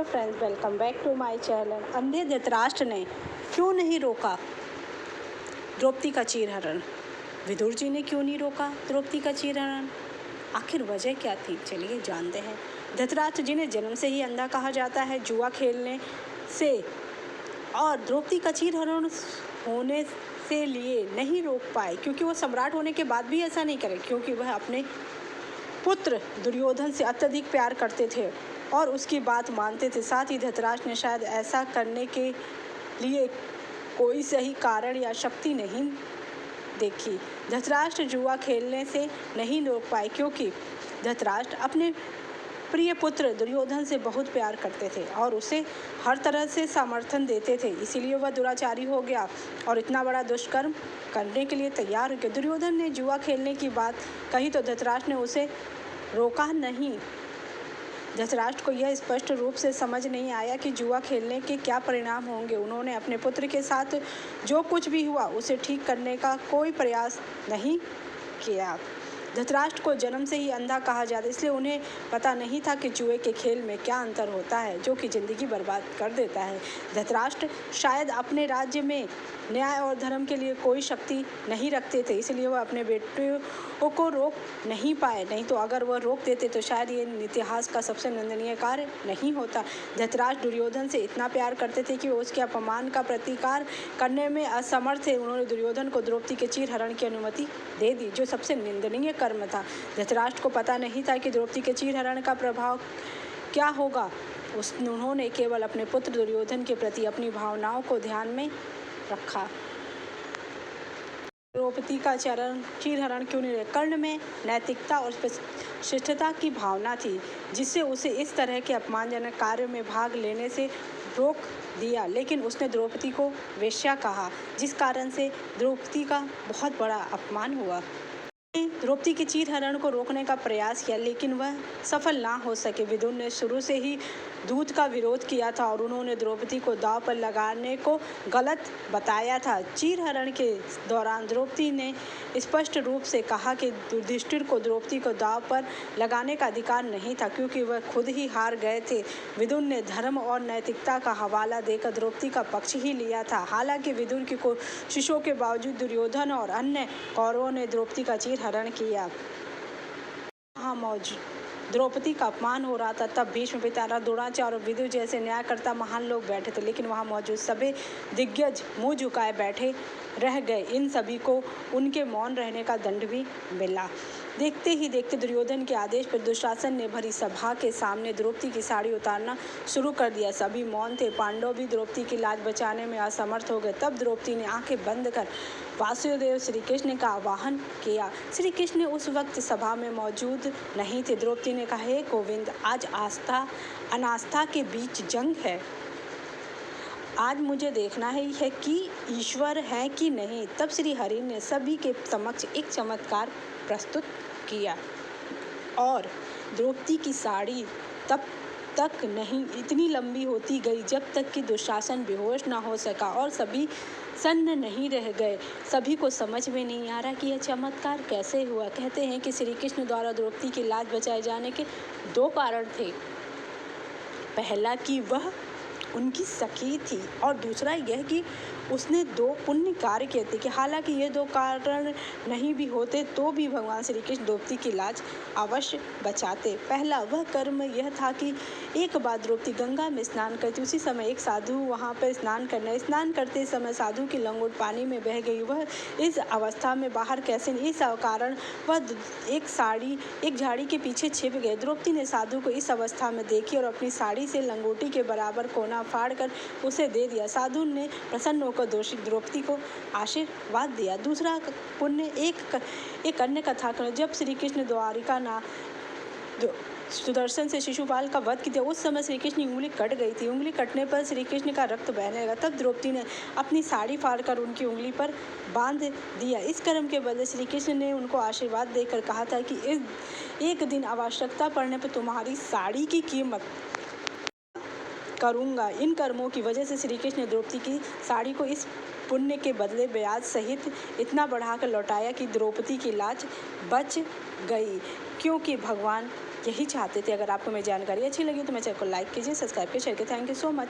Hello friends, welcome back to my channel. अंधे धृतराष्ट्र ने क्यों नहीं रोका द्रौपदी का चीरहरण? विदुर जी ने क्यों नहीं रोका द्रौपदी का चीरहरण? आखिर वजह क्या थी? चलिए जानते हैं। धृतराष्ट्र जिन्हें जन्म से ही अंधा कहा जाता है, जुआ खेलने से और द्रौपदी का चीरहरण होने से लिए नहीं रोक पाए, क्योंकि वो सम्राट होने के बाद भी ऐसा नहीं करे, क्योंकि वह अपने पुत्र दुर्योधन से अत्यधिक प्यार करते थे और उसकी बात मानते थे। साथ ही धृतराष्ट्र ने शायद ऐसा करने के लिए कोई सही कारण या शक्ति नहीं देखी। धृतराष्ट्र जुआ खेलने से नहीं रोक पाए, क्योंकि धृतराष्ट्र अपने प्रिय पुत्र दुर्योधन से बहुत प्यार करते थे और उसे हर तरह से समर्थन देते थे। इसीलिए वह दुराचारी हो गया और इतना बड़ा दुष्कर्म करने के लिए तैयार हो गया। दुर्योधन ने जुआ खेलने की बात कही तो धृतराष्ट्र ने उसे रोका नहीं। धृतराष्ट्र को यह स्पष्ट रूप से समझ नहीं आया कि जुआ खेलने के क्या परिणाम होंगे। उन्होंने अपने पुत्र के साथ जो कुछ भी हुआ उसे ठीक करने का कोई प्रयास नहीं किया। धृतराष्ट्र को जन्म से ही अंधा कहा जाता, इसलिए उन्हें पता नहीं था कि जुए के खेल में क्या अंतर होता है जो कि ज़िंदगी बर्बाद कर देता है। धृतराष्ट्र शायद अपने राज्य में न्याय और धर्म के लिए कोई शक्ति नहीं रखते थे, इसलिए वह अपने बेटों को रोक नहीं पाए। नहीं तो अगर वह रोक देते तो शायद ये इतिहास का सबसे निंदनीय कार्य नहीं होता। धृतराष्ट्र दुर्योधन से इतना प्यार करते थे कि वो उसके अपमान का प्रतिकार करने में असमर्थ थे। उन्होंने दुर्योधन को द्रौपदी के चीरहरण की अनुमति दे दी, जो सबसे निंदनीय कर्म था। धृतराष्ट्र को पता नहीं था कि द्रौपदी के चीरहरण का प्रभाव क्या होगा। उन्होंने केवल अपने पुत्र दुर्योधन के प्रति अपनी भावनाओं को ध्यान में रखा। द्रौपदी का चीरहरण क्यों नहीं? कर्ण में नैतिकता और शिष्टता की भावना थी, जिससे उसे इस तरह के अपमानजनक कार्य में भाग लेने से रोक दिया, लेकिन उसने द्रौपदी को वेश्या कहा, जिस कारण से द्रौपदी का बहुत बड़ा अपमान हुआ। द्रौपदी के चीरहरण को रोकने का प्रयास किया, लेकिन वह सफल ना हो सके। विदुर ने शुरू से ही दूत का विरोध किया था और उन्होंने द्रौपदी को दांव पर लगाने को गलत बताया था। चीरहरण के दौरान द्रौपदी ने स्पष्ट रूप से कहा कि युधिष्ठिर को द्रौपदी को दांव पर लगाने का अधिकार नहीं था, क्योंकि वह खुद ही हार गए थे। विदुर ने धर्म और नैतिकता का हवाला देकर द्रौपदी का पक्ष ही लिया था। हालांकि विदुर की कोशिशों के बावजूद दुर्योधन और अन्य कौरवों ने द्रौपदी का चीरहरण किया। वहाँ मौजूद द्रौपदी का अपमान हो रहा था, तब भीष्म पितामह, द्रोणाचार्य और विदुर जैसे न्यायकर्ता महान लोग बैठे थे, लेकिन वहाँ मौजूद सभी दिग्गज मुंह झुकाए बैठे रह गए। इन सभी को उनके मौन रहने का दंड भी मिला। देखते ही देखते दुर्योधन के आदेश पर दुशासन ने भरी सभा के सामने द्रौपदी की साड़ी उतारना शुरू कर दिया। सभी मौन थे। पांडव भी द्रौपदी की लाज बचाने में असमर्थ हो गए। तब द्रौपदी ने आंखें बंद कर वासुदेव श्री कृष्ण का आवाहन किया। श्री कृष्ण उस वक्त सभा में मौजूद नहीं थे। द्रौपदी ने कहा, हे गोविंद, आज आस्था अनास्था के बीच जंग है। आज मुझे देखना है कि ईश्वर है कि नहीं। तब श्री हरि ने सभी के समक्ष एक चमत्कार प्रस्तुत किया और द्रौपदी की साड़ी तब तक नहीं इतनी लंबी होती गई जब तक कि दुशासन बेहोश ना हो सका और सभी सन्न नहीं रह गए। सभी को समझ में नहीं आ रहा कि यह चमत्कार कैसे हुआ। कहते हैं कि श्री कृष्ण द्वारा द्रौपदी की लाज बचाए जाने के दो कारण थे। पहला कि वह उनकी सखी थी और दूसरा यह कि उसने दो पुण्य कार्य किए थे। कि हालांकि ये दो कारण नहीं भी होते तो भी भगवान श्री कृष्ण द्रौपदी की लाज अवश्य बचाते। पहला वह कर्म यह था कि एक बार द्रौपदी गंगा में स्नान करती, उसी समय एक साधु वहाँ पर स्नान करते समय साधु की लंगोट पानी में बह गई। वह इस अवस्था में बाहर कैसे, इस कारण वह एक झाड़ी के पीछे छिप गए। द्रौपदी ने साधु को इस अवस्था में देखी और अपनी साड़ी से लंगोटी के बराबर कोना फाड़ कर उसे दे दिया। साधु ने प्रसन्न होकर दोषी द्रौपदी को आशीर्वाद दिया। दूसरा पुण्य एक अन्य कथा। जब श्री कृष्ण द्वारिका सुदर्शन से शिशुपाल का वध किया, उस समय श्री कृष्ण की उंगली कट गई थी। उंगली कटने पर श्री कृष्ण का रक्त बहने लगा। तब द्रौपदी ने अपनी साड़ी फाड़कर उनकी उंगली पर बांध दिया। इस कर्म के बदले श्री कृष्ण ने उनको आशीर्वाद देकर कहा था कि एक दिन आवश्यकता पड़ने पर तुम्हारी साड़ी की कीमत करूँगा। इन कर्मों की वजह से श्री कृष्ण ने द्रौपदी की साड़ी को इस पुण्य के बदले ब्याज सहित इतना बढ़ाकर लौटाया कि द्रौपदी की लाज बच गई, क्योंकि भगवान यही चाहते थे। अगर आपको मेरी जानकारी अच्छी लगी तो मेरे चैनल को लाइक कीजिए, सब्सक्राइब कीजिए, शेयर कीजिए। Thank you so much.